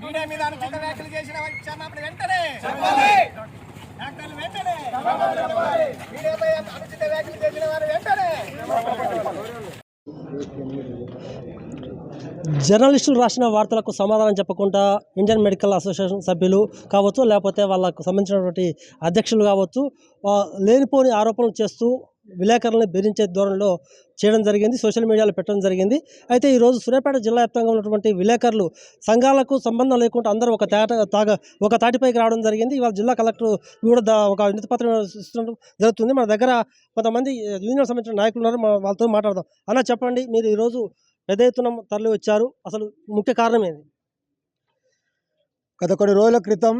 Media మీద అనుచిత వ్యాఖ్యలు చేసిన క్షమాపణ వెంటనే మీడియాపై అనుచిత వ్యాఖ్యలు చేసిన వారు వెంటనే. జర్నలిస్టులు రాసిన వార్తలకు సమాధానం చెప్పకుండా ఇండియన్ మెడికల్ అసోసియేషన్ సభ్యులు కావచ్చు, లేకపోతే వాళ్ళకు సంబంధించినటువంటి అధ్యక్షులు కావచ్చు, లేనిపోని ఆరోపణలు చేస్తూ విలేకరులను బెదిరించే ధోరణిలో చేయడం జరిగింది, సోషల్ మీడియాలో పెట్టడం జరిగింది. అయితే ఈరోజు సూర్యాపేట జిల్లా వ్యాప్తంగా ఉన్నటువంటి విలేకరులు సంఘాలకు సంబంధం లేకుండా అందరూ ఒక తాటిపైకి రావడం జరిగింది. ఇవాళ జిల్లా కలెక్టర్ కూడా ఒక వినతి పత్రం ఇస్తుండడం జరుగుతుంది. మన దగ్గర కొంతమంది యూనియన్ సంబంధించిన నాయకులు ఉన్నారు, వాళ్ళతో మాట్లాడదాం. అలా చెప్పండి, మీరు ఈరోజు పెద్ద ఎత్తున తరలి వచ్చారు, అసలు ముఖ్య కారణం ఏంది? గత కొన్ని రోజుల క్రితం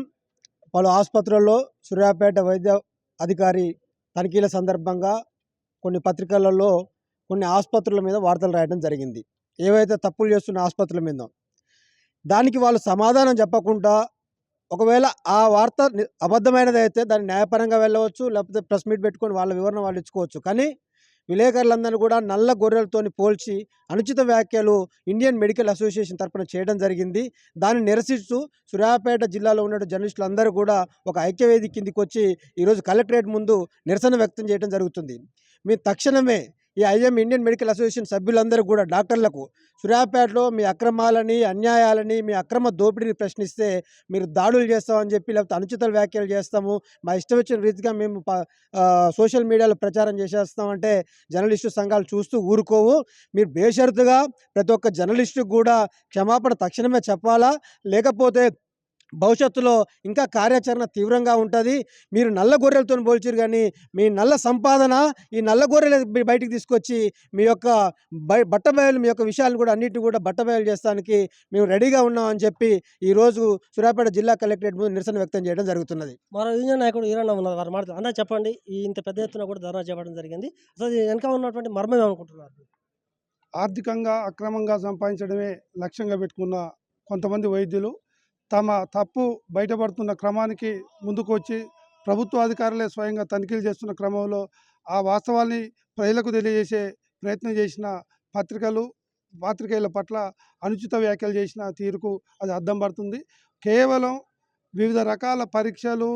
పలు ఆసుపత్రుల్లో సూర్యాపేట వైద్య అధికారి తనిఖీల సందర్భంగా కొన్ని పత్రికలలో కొన్ని ఆసుపత్రుల మీద వార్తలు రాయడం జరిగింది, ఏవైతే తప్పులు చేస్తున్న ఆసుపత్రుల మీద. దానికి వాళ్ళు సమాధానం చెప్పకుండా, ఒకవేళ ఆ వార్త అబద్ధమైనది అయితే దాన్ని న్యాయపరంగా వెళ్ళవచ్చు, లేకపోతే ప్రెస్ మీట్ పెట్టుకొని వాళ్ళ వివరణ వాళ్ళు ఇచ్చుకోవచ్చు. కానీ విలేకరులందరినీ కూడా నల్ల గొర్రెలతోని పోల్చి అనుచిత వ్యాఖ్యలు ఇండియన్ మెడికల్ అసోసియేషన్ తరఫున చేయడం జరిగింది. దాన్ని నిరసిస్తూ సూర్యాపేట జిల్లాలో ఉన్న జర్నలిస్టులందరూ కూడా ఒక ఐక్యవేదిక కిందికి వచ్చి ఈరోజు కలెక్టరేట్ ముందు నిరసన వ్యక్తం చేయడం జరుగుతుంది. మీరు తక్షణమే ఈ ఇండియన్ మెడికల్ అసోసియేషన్ సభ్యులందరూ కూడా డాక్టర్లకు సూర్యాపేటలో మీ అక్రమాలని, అన్యాయాలని, మీ అక్రమ దోపిడీని ప్రశ్నిస్తే మీరు దాడులు చేస్తామని చెప్పి, లేకపోతే అనుచిత వ్యాఖ్యలు చేస్తాము, మా ఇష్టం వచ్చిన రీతిగా మేము సోషల్ మీడియాలో ప్రచారం చేసేస్తామంటే జర్నలిస్టు సంఘాలు చూస్తూ ఊరుకోవు. మీరు బేషరతుగా ప్రతి ఒక్క జర్నలిస్టుకు కూడా క్షమాపణ తక్షణమే చెప్పాలా, లేకపోతే భవిష్యత్తులో ఇంకా కార్యాచరణ తీవ్రంగా ఉంటుంది. మీరు నల్ల గొర్రెలతో పోల్చారు, కానీ మీ నల్ల సంపాదన ఈ నల్ల గొర్రెలు బయటికి తీసుకొచ్చి మీ యొక్క బట్టబయలు, మీ యొక్క విషయాలను కూడా అన్నింటినీ కూడా బట్టబయలు చేస్తానికి మేము రెడీగా ఉన్నామని చెప్పి ఈరోజు సూర్యాపేట జిల్లా కలెక్టరేట్ ముందు నిరసన వ్యక్తం చేయడం జరుగుతున్నది. మరో యూనియన్ నాయకుడు ఈరన్న ఉన్నారు, వారు మాట్లాడుతూ అన్నా చెప్పండి, ఇంత పెద్ద ఎత్తున కూడా ధర్నా చేపట్టడం జరిగింది, అసలు వెనక ఉన్నటువంటి మర్మం ఏమనుకుంటున్నారు? ఆర్థికంగా అక్రమంగా సంపాదించడమే లక్ష్యంగా పెట్టుకున్న కొంతమంది వైద్యులు తమ తప్పు బయటపడుతున్న క్రమానికి ముందుకు వచ్చి ప్రభుత్వ అధికారులే స్వయంగా తనిఖీలు చేస్తున్న క్రమంలో ఆ వాస్తవాన్ని ప్రజలకు తెలియజేసే ప్రయత్నం చేసిన పాత్రికేయుల పట్ల అనుచిత వ్యాఖ్యలు చేసిన తీరుకు అది అద్దం పడుతుంది. కేవలం వివిధ రకాల పరీక్షలు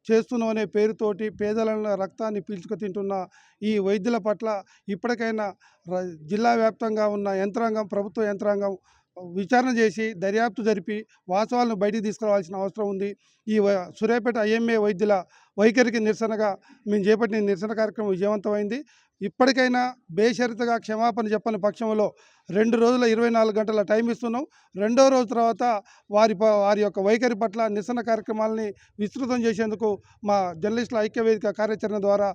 చేస్తున్నామనే పేరుతోటి పేదల రక్తాన్ని పీల్చుకు తింటున్న ఈ వైద్యుల పట్ల ఇప్పటికైనా జిల్లా వ్యాప్తంగా ఉన్న యంత్రాంగం, ప్రభుత్వ యంత్రాంగం విచారణ చేసి దర్యాప్తు జరిపి వాస్తవాలను బయటికి తీసుకురావాల్సిన అవసరం ఉంది. ఈ సూర్యాపేట ఐఎంఏ వైద్యుల వైఖరికి నిరసనగా మేము చేపట్టిన నిరసన కార్యక్రమం విజయవంతమైంది. ఇప్పటికైనా బేషరతుగా క్షమాపణ చెప్పని పక్షంలో 2 రోజుల 24 గంటల టైం ఇస్తున్నాం. రెండో రోజు తర్వాత వారి యొక్క వైఖరి పట్ల నిరసన కార్యక్రమాలని విస్తృతం చేసేందుకు మా జర్నలిస్టుల ఐక్యవేదిక కార్యాచరణ ద్వారా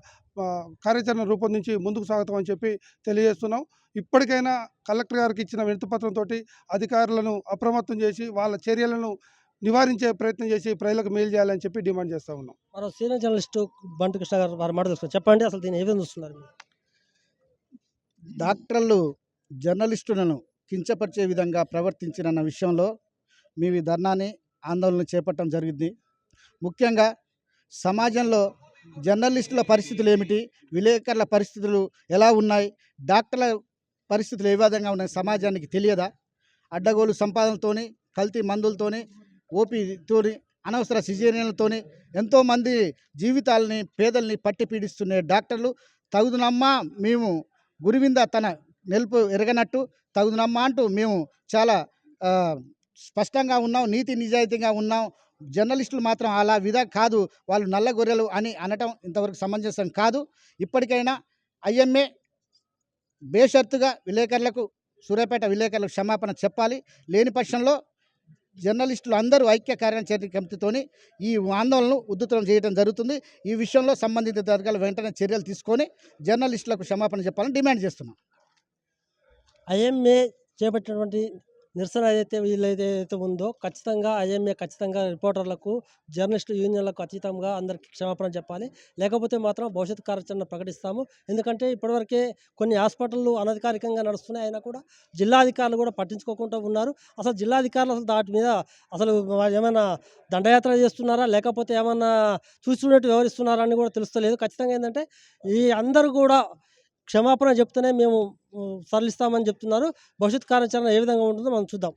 కార్యాచరణ రూపొందించి ముందుకు సాగుతామని చెప్పి తెలియజేస్తున్నాం. ఇప్పటికైనా కలెక్టర్ గారికి ఇచ్చిన వినతిపత్రంతో అధికారులను అప్రమత్తం చేసి వాళ్ళ చర్యలను నివారించే ప్రయత్నం చేసి ప్రజలకు మేలు చేయాలని చెప్పి డిమాండ్ చేస్తూ ఉన్నాం. మరో సీనియర్ జర్నలిస్టు బంటు కృష్ణ గారు వారు మాట్లాడుతున్నారు, చెప్పండి, అసలు దీన్ని ఏ విధంగా చూస్తున్నారు? డాక్టర్లు జర్నలిస్టులను కించపరిచే విధంగా ప్రవర్తించిన విషయంలో మేము ఈ ధర్నాని ఆందోళన చేపట్టడం జరిగింది. ముఖ్యంగా సమాజంలో జర్నలిస్టుల పరిస్థితులు ఏమిటి, విలేకరుల పరిస్థితులు ఎలా ఉన్నాయి, డాక్టర్ల పరిస్థితులు ఏ విధంగా ఉన్నాయి సమాజానికి తెలియదా? అడ్డగోలు సంపాదనతోని, కల్తీ మందులతోని, ఓపీతోని, అనవసర సిజేరియన్లతోని ఎంతోమంది జీవితాలని, పేదల్ని పట్టి పీడిస్తున్న డాక్టర్లు తగుదునమ్మా, మేము గురివింద తన నెలుపు ఎరగనట్టు తగుదునమ్మా అంటూ మేము చాలా స్పష్టంగా ఉన్నాం, నీతి నిజాయితీగా ఉన్నాం. జర్నలిస్టులు మాత్రం అలా కాదు, వాళ్ళు నల్ల గొర్రెలు అని అనటం ఇంతవరకు సమంజసం కాదు. ఇప్పటికైనా ఐఎంఏ బేషరతుగా సూర్యాపేట విలేకరులకు క్షమాపణ చెప్పాలి. లేని పక్షంలో జర్నలిస్టులు అందరూ ఐక్య కార్యాచరణ కమిటీతోని ఈ ఆందోళనను ఉధృతం చేయడం జరుగుతుంది. ఈ విషయంలో సంబంధిత వర్గాలు వెంటనే చర్యలు తీసుకొని జర్నలిస్టులకు క్షమాపణ చెప్పాలని డిమాండ్ చేస్తున్నాం. ఐఎంఏ చేపట్టినటువంటి నిరసన ఏదైతే వీళ్ళైతే ఉందో ఖచ్చితంగా ఐఎంఏ ఖచ్చితంగా రిపోర్టర్లకు జర్నలిస్టు యూనియన్లకు అతీతంగా అందరికీ క్షమాపణ చెప్పాలి. లేకపోతే మాత్రం భవిష్యత్ కార్యాచరణ ప్రకటిస్తాము. ఎందుకంటే ఇప్పటివరకే కొన్ని హాస్పిటళ్ళు అనధికారికంగా నడుస్తున్నాయి. అయినా కూడా జిల్లా అధికారులు కూడా పట్టించుకోకుండా ఉన్నారు. అసలు జిల్లా అధికారులు అసలు దాటి మీద అసలు ఏమైనా దండయాత్ర చేస్తున్నారా, లేకపోతే ఏమన్నా చూస్తున్నట్టు వ్యవహరిస్తున్నారా అని కూడా తెలుస్తలేదు. ఖచ్చితంగా ఏంటంటే ఈ అందరూ కూడా క్షమాపణ చెప్తేనే మేము సరళిస్తామని చెప్తున్నారు. భవిష్యత్ కార్యాచరణ ఏ విధంగా ఉంటుందో మనం చూద్దాం.